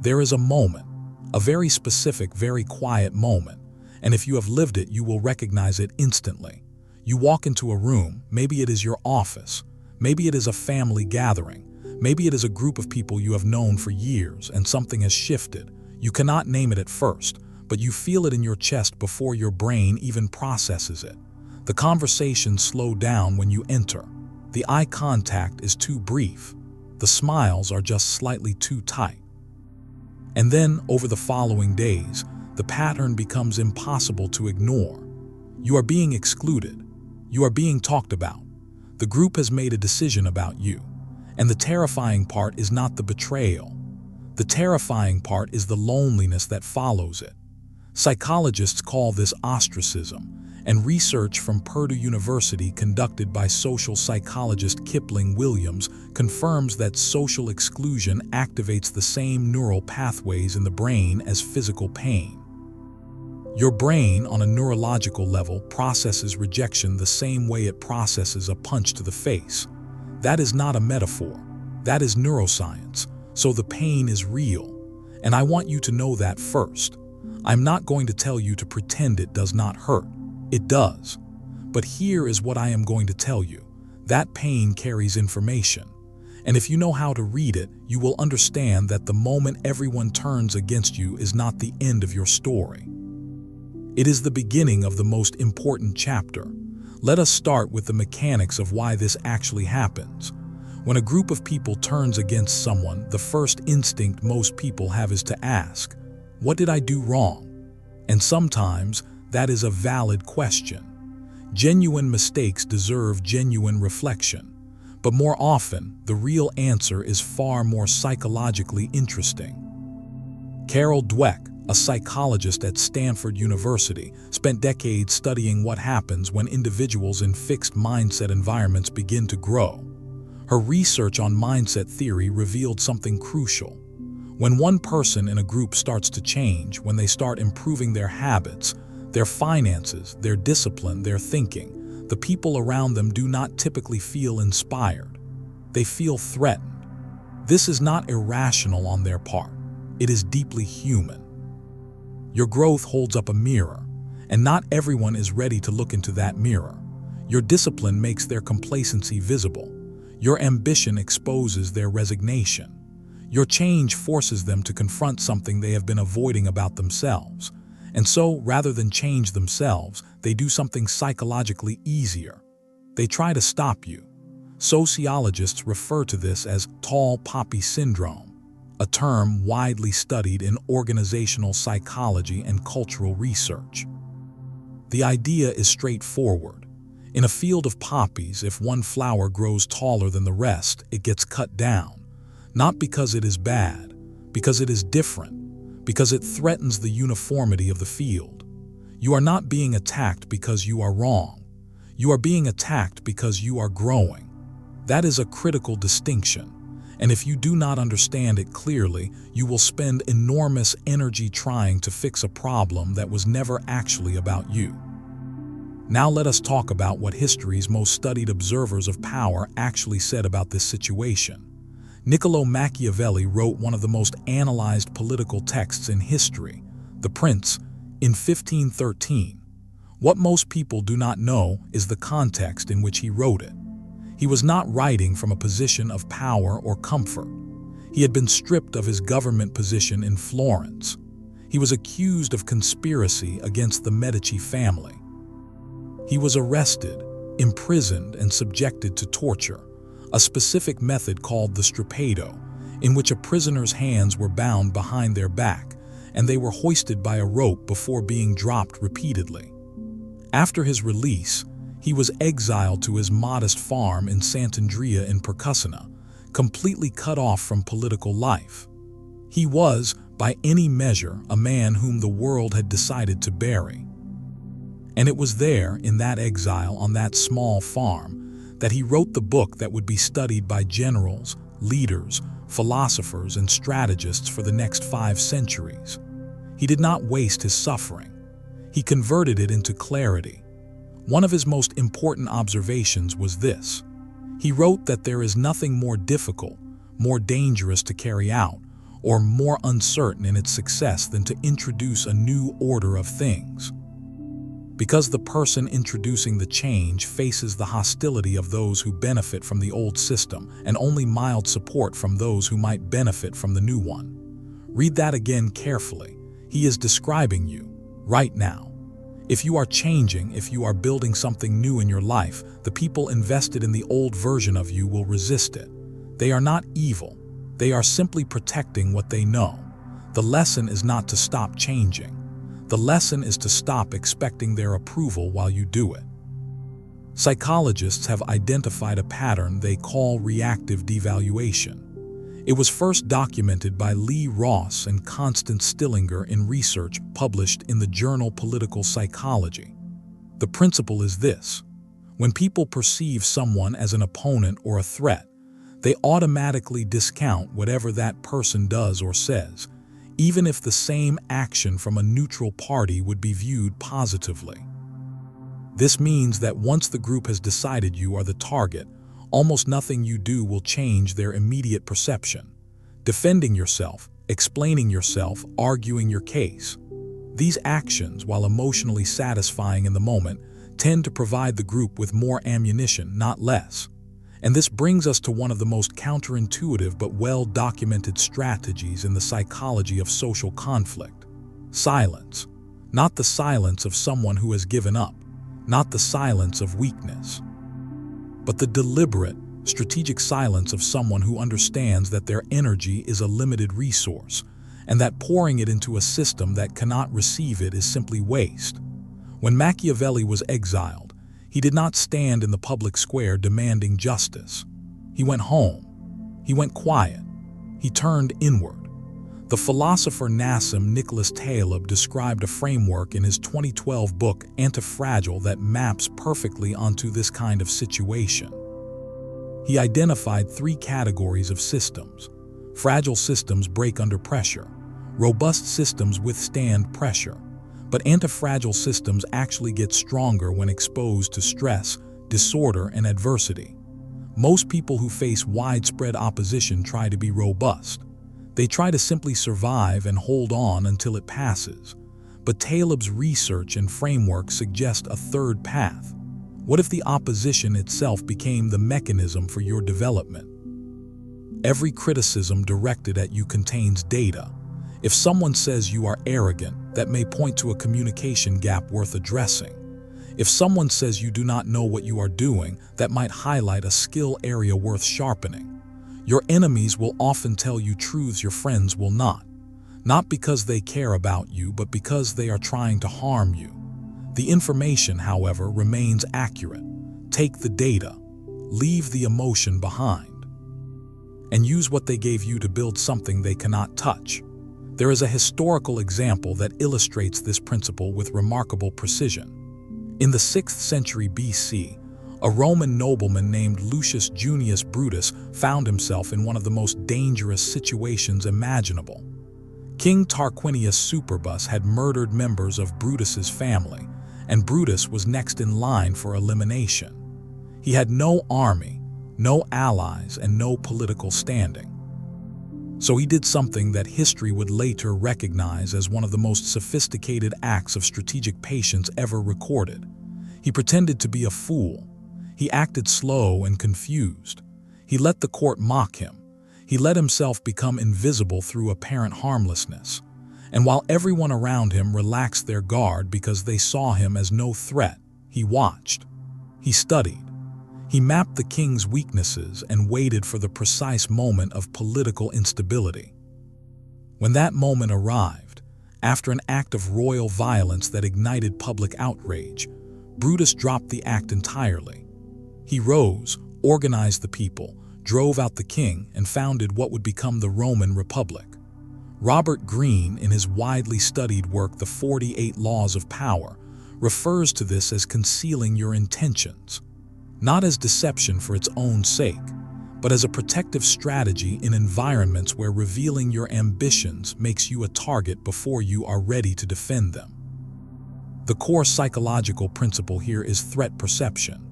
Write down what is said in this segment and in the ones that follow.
There is a moment, a very specific, very quiet moment, and if you have lived it, you will recognize it instantly. You walk into a room, maybe it is your office, maybe it is a family gathering, maybe it is a group of people you have known for years, and something has shifted. You cannot name it at first, but you feel it in your chest before your brain even processes it. The conversations slow down when you enter. The eye contact is too brief. The smiles are just slightly too tight. And then, over the following days, the pattern becomes impossible to ignore. You are being excluded. You are being talked about. The group has made a decision about you. And the terrifying part is not the betrayal. The terrifying part is the loneliness that follows it. Psychologists call this ostracism, and research from Purdue University conducted by social psychologist Kipling Williams confirms that social exclusion activates the same neural pathways in the brain as physical pain. Your brain, on a neurological level, processes rejection the same way it processes a punch to the face. That is not a metaphor. That is neuroscience. So the pain is real. And I want you to know that first. I'm not going to tell you to pretend it does not hurt. It does. But here is what I am going to tell you. That pain carries information. And if you know how to read it, you will understand that the moment everyone turns against you is not the end of your story. It is the beginning of the most important chapter. Let us start with the mechanics of why this actually happens. When a group of people turns against someone, the first instinct most people have is to ask, "What did I do wrong?" And sometimes, that is a valid question. Genuine mistakes deserve genuine reflection. But more often, the real answer is far more psychologically interesting. Carol Dweck, a psychologist at Stanford University, spent decades studying what happens when individuals in fixed mindset environments begin to grow. Her research on mindset theory revealed something crucial. When one person in a group starts to change, when they start improving their habits, their finances, their discipline, their thinking, the people around them do not typically feel inspired. They feel threatened. This is not irrational on their part. It is deeply human. Your growth holds up a mirror, and not everyone is ready to look into that mirror. Your discipline makes their complacency visible. Your ambition exposes their resignation. Your change forces them to confront something they have been avoiding about themselves. And so, rather than change themselves, they do something psychologically easier. They try to stop you. Sociologists refer to this as tall poppy syndrome, a term widely studied in organizational psychology and cultural research. The idea is straightforward. In a field of poppies, if one flower grows taller than the rest, it gets cut down. Not because it is bad, because it is different, because it threatens the uniformity of the field. You are not being attacked because you are wrong. You are being attacked because you are growing. That is a critical distinction. And if you do not understand it clearly, you will spend enormous energy trying to fix a problem that was never actually about you. Now let us talk about what history's most studied observers of power actually said about this situation. Niccolo Machiavelli wrote one of the most analyzed political texts in history, The Prince, in 1513. What most people do not know is the context in which he wrote it. He was not writing from a position of power or comfort. He had been stripped of his government position in Florence. He was accused of conspiracy against the Medici family. He was arrested, imprisoned, and subjected to torture, a specific method called the strappado, in which a prisoner's hands were bound behind their back, and they were hoisted by a rope before being dropped repeatedly. After his release, he was exiled to his modest farm in Sant'Andrea in Percussina, completely cut off from political life. He was, by any measure, a man whom the world had decided to bury. And it was there, in that exile on that small farm, that he wrote the book that would be studied by generals, leaders, philosophers, and strategists for the next 5 centuries. He did not waste his suffering. He converted it into clarity. One of his most important observations was this. He wrote that there is nothing more difficult, more dangerous to carry out, or more uncertain in its success than to introduce a new order of things. Because the person introducing the change faces the hostility of those who benefit from the old system and only mild support from those who might benefit from the new one. Read that again carefully. He is describing you right now. If you are changing, if you are building something new in your life, the people invested in the old version of you will resist it. They are not evil. They are simply protecting what they know. The lesson is not to stop changing. The lesson is to stop expecting their approval while you do it. Psychologists have identified a pattern they call reactive devaluation. It was first documented by Lee Ross and Constance Stillinger in research published in the journal Political Psychology. The principle is this: when people perceive someone as an opponent or a threat, they automatically discount whatever that person does or says, even if the same action from a neutral party would be viewed positively. This means that once the group has decided you are the target, almost nothing you do will change their immediate perception. Defending yourself, explaining yourself, arguing your case. These actions, while emotionally satisfying in the moment, tend to provide the group with more ammunition, not less. And this brings us to one of the most counterintuitive but well-documented strategies in the psychology of social conflict: silence. Not the silence of someone who has given up, not the silence of weakness, but the deliberate, strategic silence of someone who understands that their energy is a limited resource, and that pouring it into a system that cannot receive it is simply waste. When Machiavelli was exiled, he did not stand in the public square demanding justice. He went home. He went quiet. He turned inward. The philosopher Nassim Nicholas Taleb described a framework in his 2012 book Anti-Fragile that maps perfectly onto this kind of situation. He identified 3 categories of systems. Fragile systems break under pressure. Robust systems withstand pressure. But anti-fragile systems actually get stronger when exposed to stress, disorder, and adversity. Most people who face widespread opposition try to be robust. They try to simply survive and hold on until it passes. But Taleb's research and framework suggest a third path. What if the opposition itself became the mechanism for your development? Every criticism directed at you contains data. If someone says you are arrogant, that may point to a communication gap worth addressing. If someone says you do not know what you are doing, that might highlight a skill area worth sharpening. Your enemies will often tell you truths your friends will not. Not because they care about you, but because they are trying to harm you. The information, however, remains accurate. Take the data, leave the emotion behind, and use what they gave you to build something they cannot touch. There is a historical example that illustrates this principle with remarkable precision. In the 6th century BC, a Roman nobleman named Lucius Junius Brutus found himself in one of the most dangerous situations imaginable. King Tarquinius Superbus had murdered members of Brutus's family, and Brutus was next in line for elimination. He had no army, no allies, and no political standing. So he did something that history would later recognize as one of the most sophisticated acts of strategic patience ever recorded. He pretended to be a fool. He acted slow and confused. He let the court mock him. He let himself become invisible through apparent harmlessness. And while everyone around him relaxed their guard because they saw him as no threat, he watched. He studied. He mapped the king's weaknesses and waited for the precise moment of political instability. When that moment arrived, after an act of royal violence that ignited public outrage, Brutus dropped the act entirely. He rose, organized the people, drove out the king, and founded what would become the Roman Republic. Robert Greene, in his widely studied work The 48 Laws of Power, refers to this as concealing your intentions. Not as deception for its own sake, but as a protective strategy in environments where revealing your ambitions makes you a target before you are ready to defend them. The core psychological principle here is threat perception.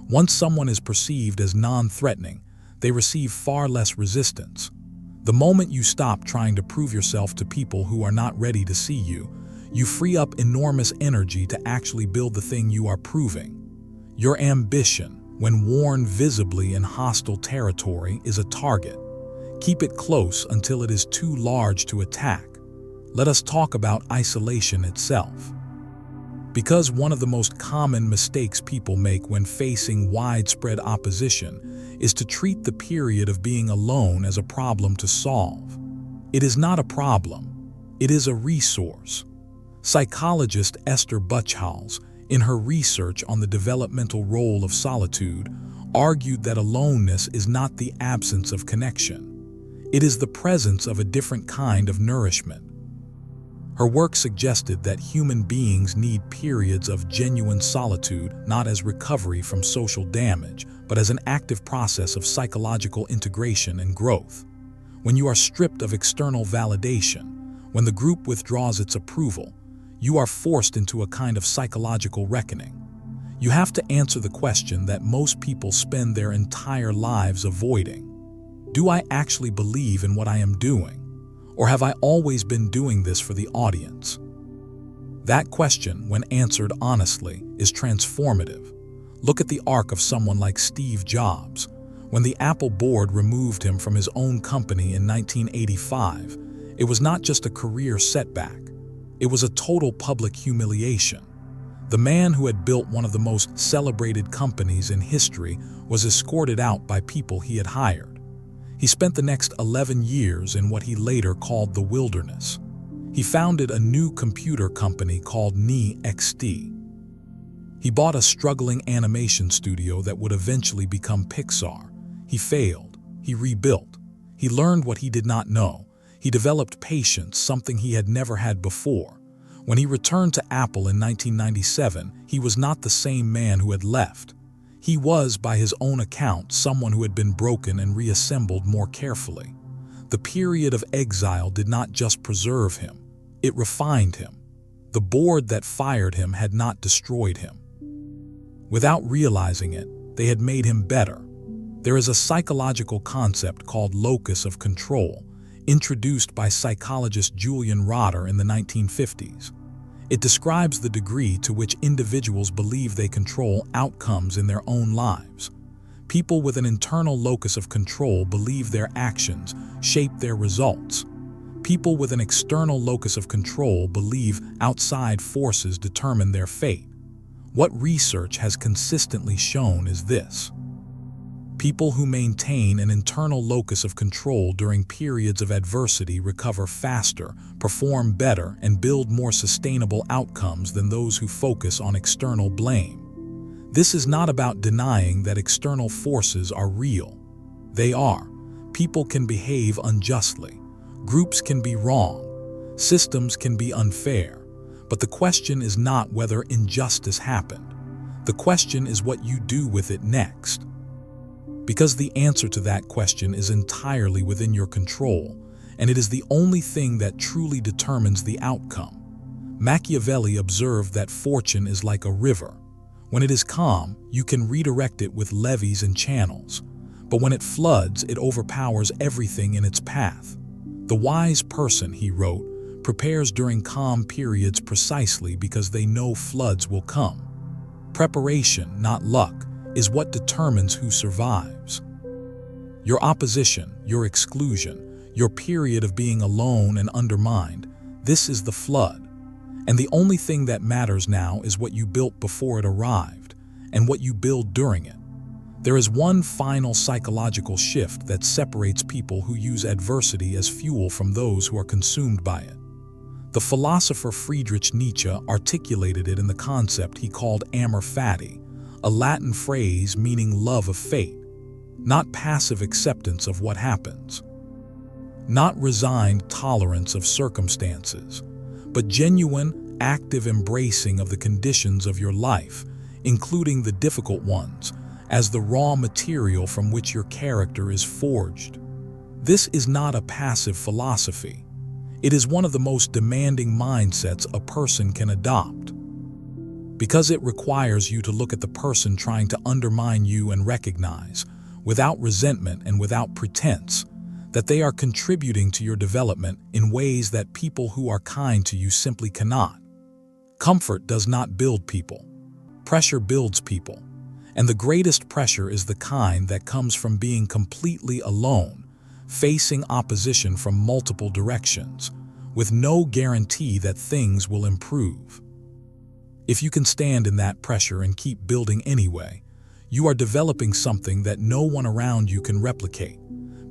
Once someone is perceived as non-threatening, they receive far less resistance. The moment you stop trying to prove yourself to people who are not ready to see you, you free up enormous energy to actually build the thing you are proving. Your ambition, when worn visibly in hostile territory, is a target. Keep it close until it is too large to attack. Let us talk about isolation itself. Because one of the most common mistakes people make when facing widespread opposition is to treat the period of being alone as a problem to solve. It is not a problem. It is a resource. Psychologist Esther Buchholz, in her research on the developmental role of solitude, argued that aloneness is not the absence of connection. It is the presence of a different kind of nourishment. Her work suggested that human beings need periods of genuine solitude not as recovery from social damage, but as an active process of psychological integration and growth. When you are stripped of external validation, when the group withdraws its approval, you are forced into a kind of psychological reckoning. You have to answer the question that most people spend their entire lives avoiding. Do I actually believe in what I am doing? Or have I always been doing this for the audience? That question, when answered honestly, is transformative. Look at the arc of someone like Steve Jobs. When the Apple board removed him from his own company in 1985, it was not just a career setback. It was a total public humiliation. The man who had built one of the most celebrated companies in history was escorted out by people he had hired. He spent the next 11 years in what he later called the wilderness. He founded a new computer company called NXT. He bought a struggling animation studio that would eventually become Pixar. He failed. He rebuilt. He learned what he did not know. He developed patience, something he had never had before. When he returned to Apple in 1997, he was not the same man who had left. He was, by his own account, someone who had been broken and reassembled more carefully. The period of exile did not just preserve him, it refined him. The board that fired him had not destroyed him. Without realizing it, they had made him better. There is a psychological concept called locus of control, introduced by psychologist Julian Rotter in the 1950s. It describes the degree to which individuals believe they control outcomes in their own lives. People with an internal locus of control believe their actions shape their results. People with an external locus of control believe outside forces determine their fate. What research has consistently shown is this. People who maintain an internal locus of control during periods of adversity recover faster, perform better, and build more sustainable outcomes than those who focus on external blame. This is not about denying that external forces are real. They are. People can behave unjustly. Groups can be wrong. Systems can be unfair. But the question is not whether injustice happened. The question is what you do with it next. Because the answer to that question is entirely within your control, and it is the only thing that truly determines the outcome. Machiavelli observed that fortune is like a river. When it is calm, you can redirect it with levees and channels. But when it floods, it overpowers everything in its path. The wise person, he wrote, prepares during calm periods precisely because they know floods will come. Preparation, not luck, is what determines who survives. Your opposition, your exclusion, your period of being alone and undermined, this is the flood. And the only thing that matters now is what you built before it arrived, and what you build during it. There is one final psychological shift that separates people who use adversity as fuel from those who are consumed by it. The philosopher Friedrich Nietzsche articulated it in the concept he called amor fati, a Latin phrase meaning love of fate, not passive acceptance of what happens, not resigned tolerance of circumstances, but genuine, active embracing of the conditions of your life, including the difficult ones, as the raw material from which your character is forged. This is not a passive philosophy. It is one of the most demanding mindsets a person can adopt. Because it requires you to look at the person trying to undermine you and recognize, without resentment and without pretense, that they are contributing to your development in ways that people who are kind to you simply cannot. Comfort does not build people. Pressure builds people. And the greatest pressure is the kind that comes from being completely alone, facing opposition from multiple directions, with no guarantee that things will improve. If you can stand in that pressure and keep building anyway, you are developing something that no one around you can replicate,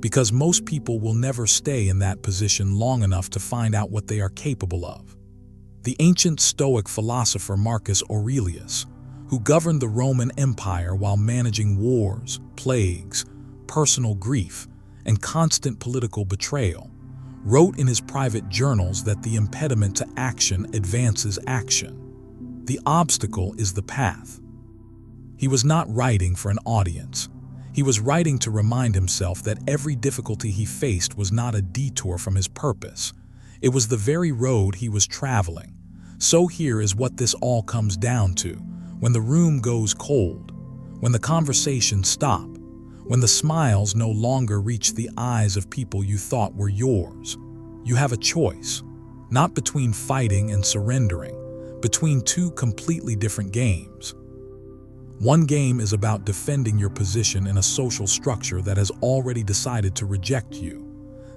because most people will never stay in that position long enough to find out what they are capable of. The ancient Stoic philosopher Marcus Aurelius, who governed the Roman Empire while managing wars, plagues, personal grief, and constant political betrayal, wrote in his private journals that the impediment to action advances action. The obstacle is the path. He was not writing for an audience. He was writing to remind himself that every difficulty he faced was not a detour from his purpose. It was the very road he was traveling. So here is what this all comes down to. When the room goes cold, when the conversations stop, when the smiles no longer reach the eyes of people you thought were yours, you have a choice, not between fighting and surrendering, between two completely different games. One game is about defending your position in a social structure that has already decided to reject you.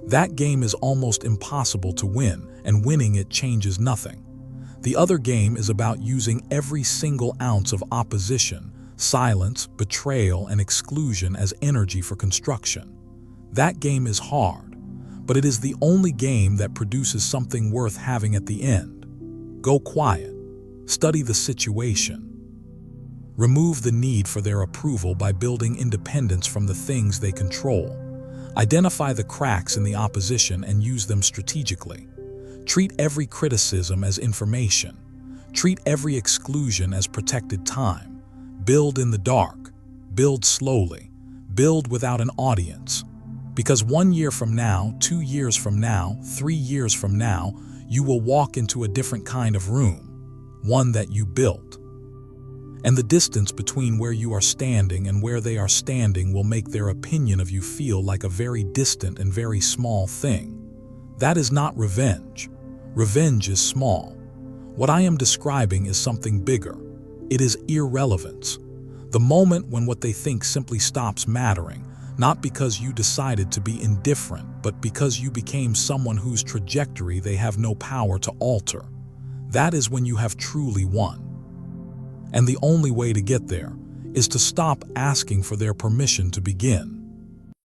That game is almost impossible to win, and winning it changes nothing. The other game is about using every single ounce of opposition, silence, betrayal, and exclusion as energy for construction. That game is hard, but it is the only game that produces something worth having at the end. Go quiet. Study the situation. Remove the need for their approval by building independence from the things they control. Identify the cracks in the opposition and use them strategically. Treat every criticism as information. Treat every exclusion as protected time. Build in the dark. Build slowly. Build without an audience. Because 1 year from now, 2 years from now, 3 years from now, you will walk into a different kind of room, one that you built. And the distance between where you are standing and where they are standing will make their opinion of you feel like a very distant and very small thing. That is not revenge. Revenge is small. What I am describing is something bigger. It is irrelevance. The moment when what they think simply stops mattering, not because you decided to be indifferent, but because you became someone whose trajectory they have no power to alter. That is when you have truly won. And the only way to get there is to stop asking for their permission to begin.